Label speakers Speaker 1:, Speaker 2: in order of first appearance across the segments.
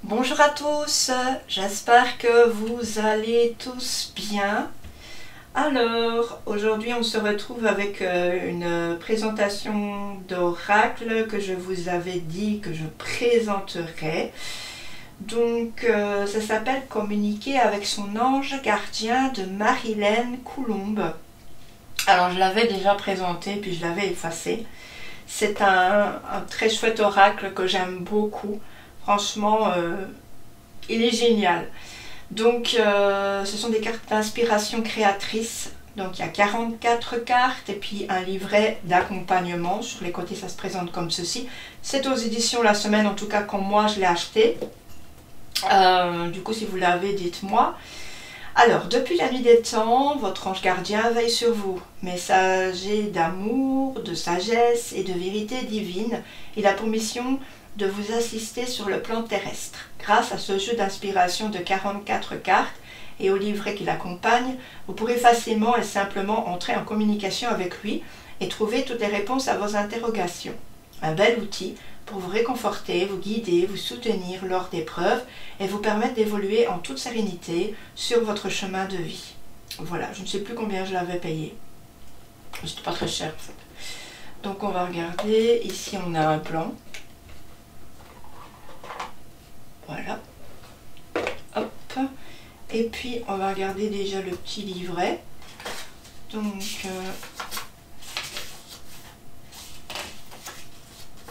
Speaker 1: Bonjour à tous, j'espère que vous allez tous bien. Alors, aujourd'hui on se retrouve avec une présentation d'oracle que je vous avais dit que je présenterai. Donc, ça s'appelle Communiquer avec son ange gardien de Marilène Coulombe. Alors, je l'avais déjà présenté puis je l'avais effacé. C'est un très chouette oracle que j'aime beaucoup. Franchement, il est génial. Donc, ce sont des cartes d'inspiration créatrice. Donc, il y a 44 cartes et puis un livret d'accompagnement. Sur les côtés, ça se présente comme ceci. C'est aux éditions La Semaine, en tout cas, quand moi je l'ai acheté. Du coup, si vous l'avez, dites-moi. Alors, depuis la nuit des temps, votre ange gardien veille sur vous, messager d'amour, de sagesse et de vérité divine. Il a pour mission de vous assister sur le plan terrestre. Grâce à ce jeu d'inspiration de 44 cartes et au livret qui l'accompagne, vous pourrez facilement et simplement entrer en communication avec lui et trouver toutes les réponses à vos interrogations. Un bel outil pour vous réconforter, vous guider, vous soutenir lors d'épreuves et vous permettre d'évoluer en toute sérénité sur votre chemin de vie. Voilà, je ne sais plus combien je l'avais payé. C'était pas très cher en fait. Donc on va regarder, ici on a un plan. Voilà. Hop. Et puis on va regarder déjà le petit livret. Donc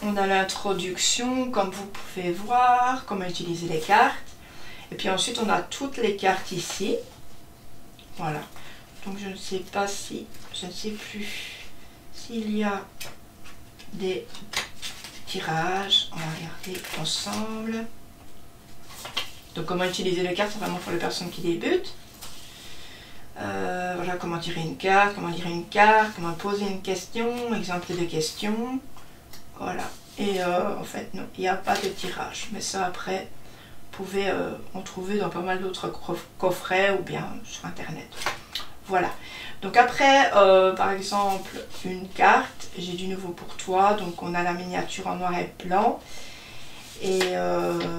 Speaker 1: on a l'introduction, comme vous pouvez voir, comment utiliser les cartes. Et puis ensuite, on a toutes les cartes ici. Voilà. Donc je ne sais pas si, je ne sais plus s'il y a des tirages. On va regarder ensemble. Donc comment utiliser les cartes, c'est vraiment pour les personnes qui débutent. Voilà, comment tirer une carte, comment lire une carte, comment poser une question, exemple de questions. Voilà, et en fait non, il n'y a pas de tirage, mais ça après, vous pouvez en trouver dans pas mal d'autres coffrets ou bien sur internet. Voilà, donc après, par exemple, une carte, j'ai du nouveau pour toi, donc on a la miniature en noir et blanc, et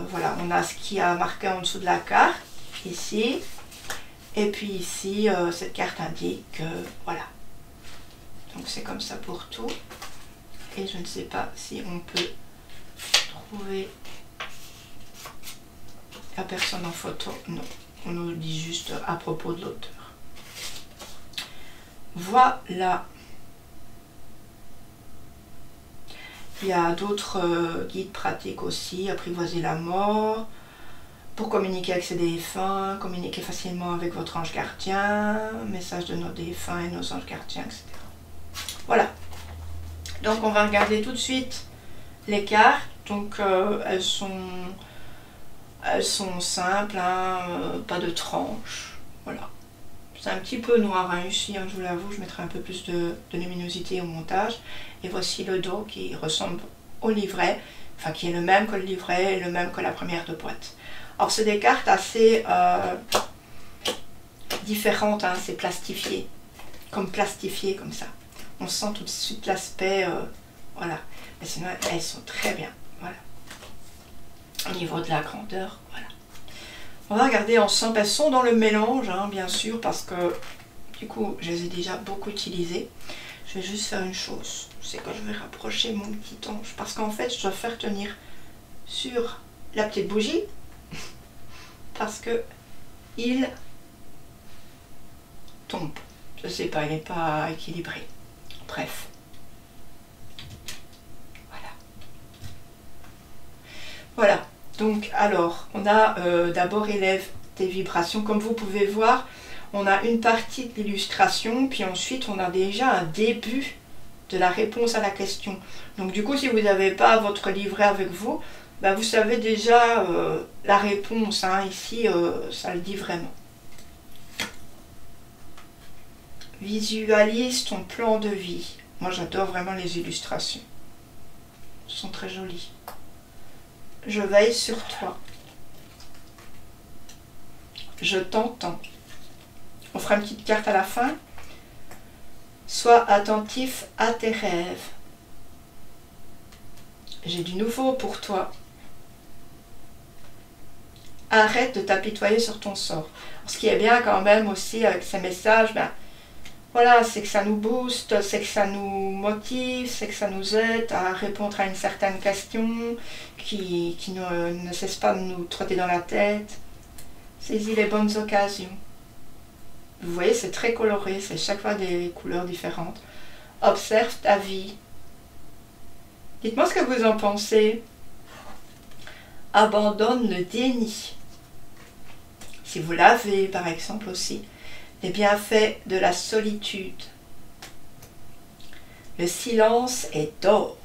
Speaker 1: voilà, on a ce qui a marqué en dessous de la carte, ici, et puis ici, cette carte indique, voilà, donc c'est comme ça pour tout. Et je ne sais pas si on peut trouver la personne en photo. Non, on nous dit juste à propos de l'auteur. Voilà. Il y a d'autres guides pratiques aussi. Apprivoiser la mort, pour communiquer avec ses défunts, communiquer facilement avec votre ange gardien, message de nos défunts et nos anges gardiens, etc. Voilà. Donc on va regarder tout de suite les cartes. Donc elles sont simples, hein, pas de tranches. Voilà. C'est un petit peu noir hein, ici, hein, je vous l'avoue, je mettrai un peu plus de luminosité au montage. Et voici le dos qui ressemble au livret, enfin qui est le même que le livret et le même que la première de boîte. Alors c'est des cartes assez différentes, hein, c'est plastifié comme ça. On sent tout de suite l'aspect, voilà. Mais sinon, elles sont très bien, voilà. Au niveau de la grandeur, voilà. On va regarder ensemble, elles sont dans le mélange, hein, bien sûr, parce que, du coup, je les ai déjà beaucoup utilisées. Je vais juste faire une chose, c'est que je vais rapprocher mon petit ange, parce qu'en fait, je dois faire tenir sur la petite bougie, parce que il tombe. Je sais pas, il n'est pas équilibré. Bref. Voilà. Voilà. Donc, alors, on a d'abord élève tes vibrations. Comme vous pouvez voir, on a une partie de l'illustration, puis ensuite, on a déjà un début de la réponse à la question. Donc, du coup, si vous n'avez pas votre livret avec vous, bah, vous savez déjà la réponse. Hein. Ici, ça le dit vraiment. Visualise ton plan de vie. Moi, j'adore vraiment les illustrations. Elles sont très jolies. Je veille sur toi. Je t'entends. On fera une petite carte à la fin. Sois attentif à tes rêves. J'ai du nouveau pour toi. arrête de t'apitoyer sur ton sort. Ce qui est bien quand même aussi avec ces messages, ben, voilà, c'est que ça nous booste, c'est que ça nous motive, c'est que ça nous aide à répondre à une certaine question qui ne cesse pas de nous trotter dans la tête. Saisis les bonnes occasions. Vous voyez, c'est très coloré, c'est chaque fois des couleurs différentes. Observe ta vie. Dites-moi ce que vous en pensez. Abandonne le déni. Si vous l'avez, par exemple aussi, les bienfaits de la solitude. Le silence est d'or.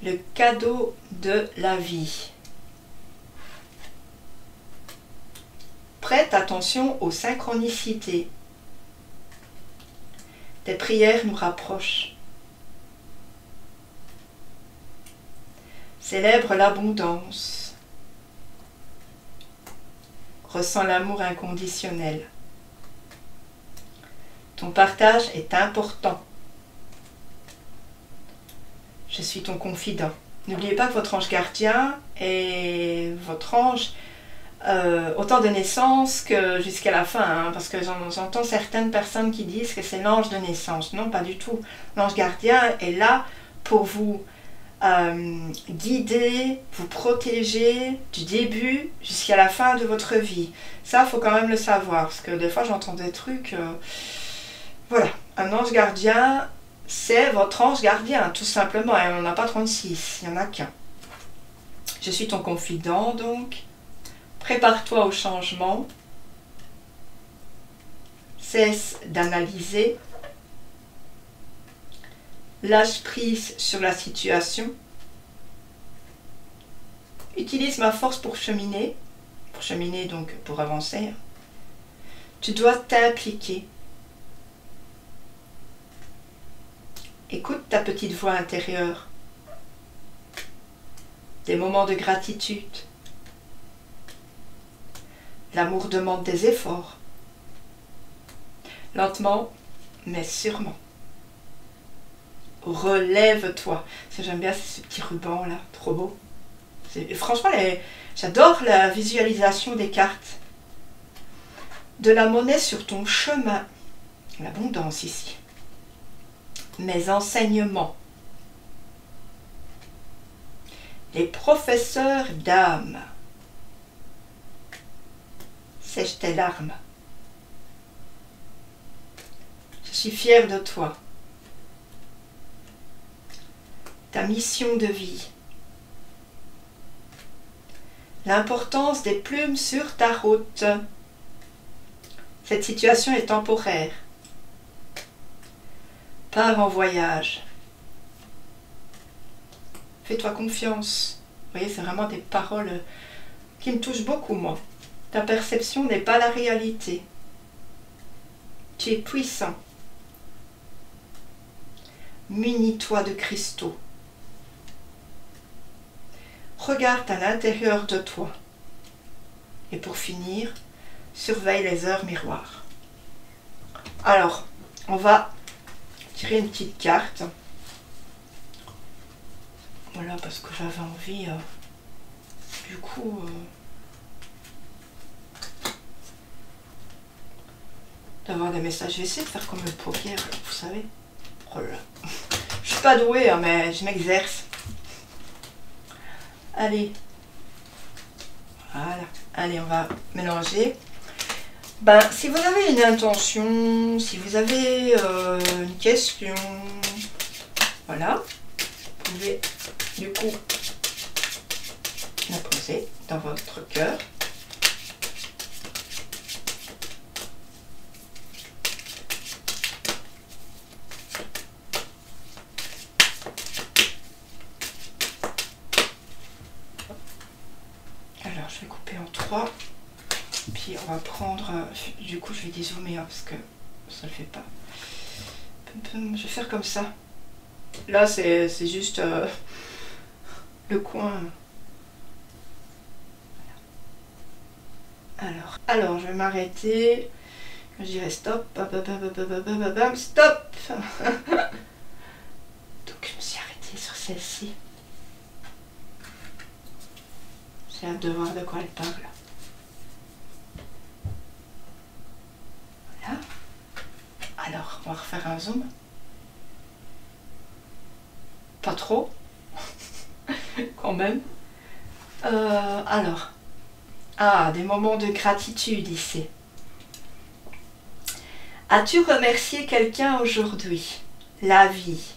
Speaker 1: Le cadeau de la vie. Prête attention aux synchronicités. Tes prières nous rapprochent. Célèbre l'abondance. Ressens l'amour inconditionnel. Ton partage est important. Je suis ton confident. N'oubliez pas que votre ange gardien est votre ange autant de naissance que jusqu'à la fin, hein, parce que j'entends certaines personnes qui disent que c'est l'ange de naissance. Non, pas du tout. L'ange gardien est là pour vous guider, vous protéger du début jusqu'à la fin de votre vie. Ça, il faut quand même le savoir, parce que des fois j'entends des trucs... voilà, un ange gardien, c'est votre ange gardien, tout simplement. Et on n'en a pas 36, il n'y en a qu'un. Je suis ton confident, donc. Prépare-toi au changement. Cesse d'analyser. Lâche prise sur la situation. Utilise ma force pour cheminer. Pour cheminer, donc pour avancer. Tu dois t'impliquer. Écoute ta petite voix intérieure. Des moments de gratitude. L'amour demande des efforts. Lentement, mais sûrement. Relève-toi. J'aime bien ce petit ruban là, trop beau. Franchement, j'adore la visualisation des cartes. De la monnaie sur ton chemin. L'abondance ici. Mes enseignements. Les professeurs d'âme. Sèche tes larmes. Je suis fière de toi. Ta mission de vie. L'importance des plumes sur ta route. Cette situation est temporaire. Pars en voyage. Fais-toi confiance. Vous voyez, c'est vraiment des paroles qui me touchent beaucoup, moi. Ta perception n'est pas la réalité. Tu es puissant. Munis-toi de cristaux. Regarde à l'intérieur de toi. Et pour finir, surveille les heures miroirs. Alors, on va tirer une petite carte. Voilà, parce que j'avais envie, du coup... d'avoir des messages. Je vais essayer de faire comme le poker, vous savez. Oh là là. Je suis pas douée, hein, mais je m'exerce. Allez. Voilà. Allez, on va mélanger. Ben, si vous avez une intention, si vous avez une question, voilà, vous pouvez du coup la poser dans votre cœur. Alors, je vais couper en 3. Puis on va prendre, du coup je vais dézoomer hein, parce que ça le fait pas. Je vais faire comme ça. Là c'est juste le coin. Alors je vais m'arrêter. Je dirais stop. Stop. Donc je me suis arrêtée sur celle-ci. J'ai hâte de voir de quoi elle parle. Voilà. Alors, on va refaire un zoom. Pas trop. Quand même. Alors. Ah, des moments de gratitude ici. As-tu remercié quelqu'un aujourd'hui? La vie.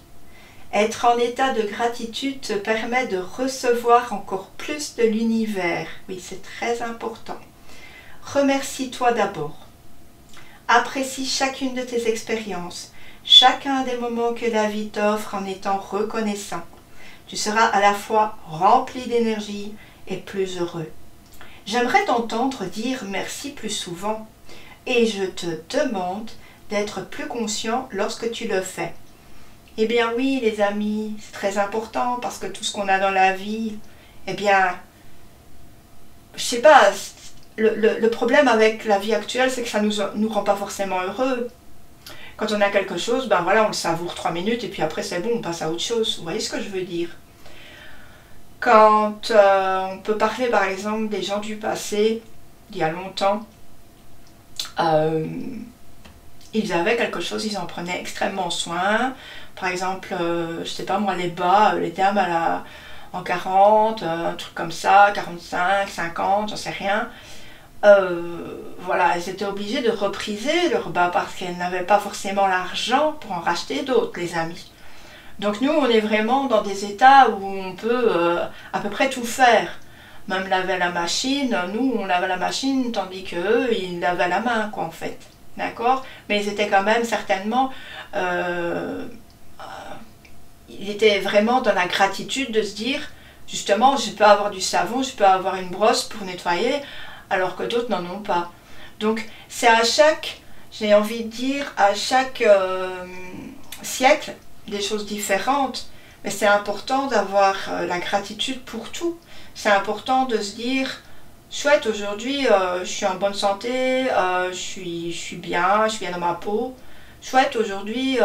Speaker 1: Être en état de gratitude te permet de recevoir encore plus de l'univers. Oui, c'est très important. Remercie-toi d'abord. Apprécie chacune de tes expériences, chacun des moments que la vie t'offre en étant reconnaissant. Tu seras à la fois rempli d'énergie et plus heureux. J'aimerais t'entendre dire merci plus souvent et je te demande d'être plus conscient lorsque tu le fais. Eh bien oui les amis, c'est très important parce que tout ce qu'on a dans la vie, eh bien, je sais pas, le problème avec la vie actuelle c'est que ça nous rend pas forcément heureux. Quand on a quelque chose, ben voilà, on le savoure 3 minutes et puis après c'est bon, on passe à autre chose. Vous voyez ce que je veux dire? Quand on peut parler par exemple des gens du passé, il y a longtemps, ils avaient quelque chose, ils en prenaient extrêmement soin. Par exemple, je sais pas moi, les bas, les dames en 40, un truc comme ça, 45, 50, j'en sais rien. Voilà, elles étaient obligées de repriser leurs bas parce qu'elles n'avaient pas forcément l'argent pour en racheter d'autres, les amis. Donc nous, on est vraiment dans des états où on peut à peu près tout faire. Même laver la machine, nous, on lavait la machine, tandis qu'eux, ils lavaient la main, quoi, en fait. D'accord? Mais ils étaient quand même certainement... ils étaient vraiment dans la gratitude de se dire, justement, je peux avoir du savon, je peux avoir une brosse pour nettoyer, alors que d'autres n'en ont pas. Donc, c'est à chaque, j'ai envie de dire, à chaque siècle, des choses différentes, mais c'est important d'avoir la gratitude pour tout. C'est important de se dire, chouette, aujourd'hui je suis en bonne santé, je suis bien dans ma peau. Chouette, aujourd'hui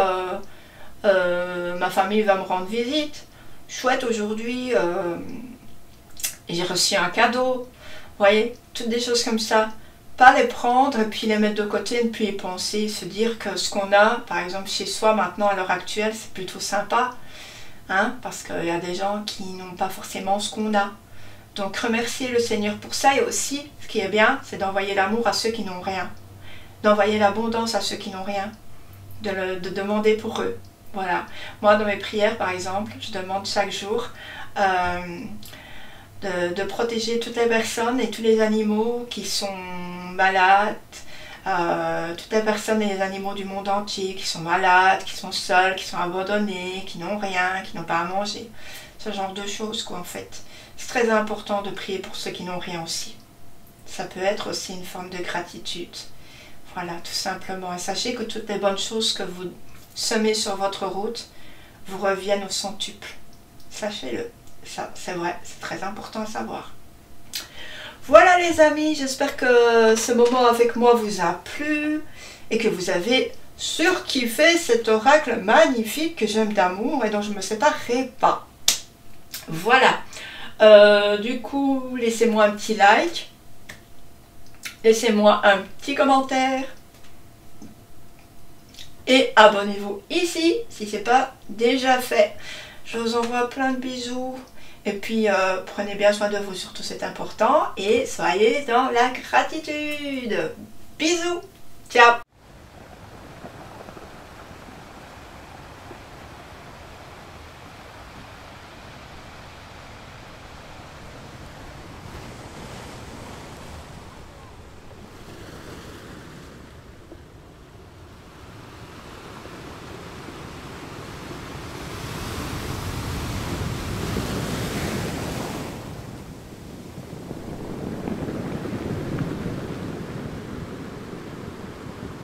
Speaker 1: ma famille va me rendre visite. Chouette, aujourd'hui j'ai reçu un cadeau. Vous voyez, toutes des choses comme ça. Pas les prendre et puis les mettre de côté, ne plus y penser, se dire que ce qu'on a, par exemple chez soi maintenant à l'heure actuelle, c'est plutôt sympa, hein, parce qu'il y a des gens qui n'ont pas forcément ce qu'on a. Donc remercier le Seigneur pour ça, et aussi, ce qui est bien, c'est d'envoyer l'amour à ceux qui n'ont rien, d'envoyer l'abondance à ceux qui n'ont rien, de demander pour eux. Voilà. Moi, dans mes prières, par exemple, je demande chaque jour de protéger toutes les personnes et tous les animaux qui sont malades, toutes les personnes et les animaux du monde entier qui sont malades, qui sont seuls, qui sont abandonnés, qui n'ont rien, qui n'ont pas à manger. Ce genre de choses, quoi, en fait. C'est très important de prier pour ceux qui n'ont rien aussi. Ça peut être aussi une forme de gratitude. Voilà, tout simplement. Et sachez que toutes les bonnes choses que vous semez sur votre route vous reviennent au centuple. Sachez-le. Ça, c'est vrai, c'est très important à savoir. Voilà les amis, j'espère que ce moment avec moi vous a plu et que vous avez surkiffé cet oracle magnifique que j'aime d'amour et dont je ne me séparerai pas. Voilà. Du coup, laissez-moi un petit like. Laissez-moi un petit commentaire. Et abonnez-vous ici si ce n'est pas déjà fait. Je vous envoie plein de bisous. Et puis, prenez bien soin de vous, surtout c'est important. Et soyez dans la gratitude. Bisous. Ciao.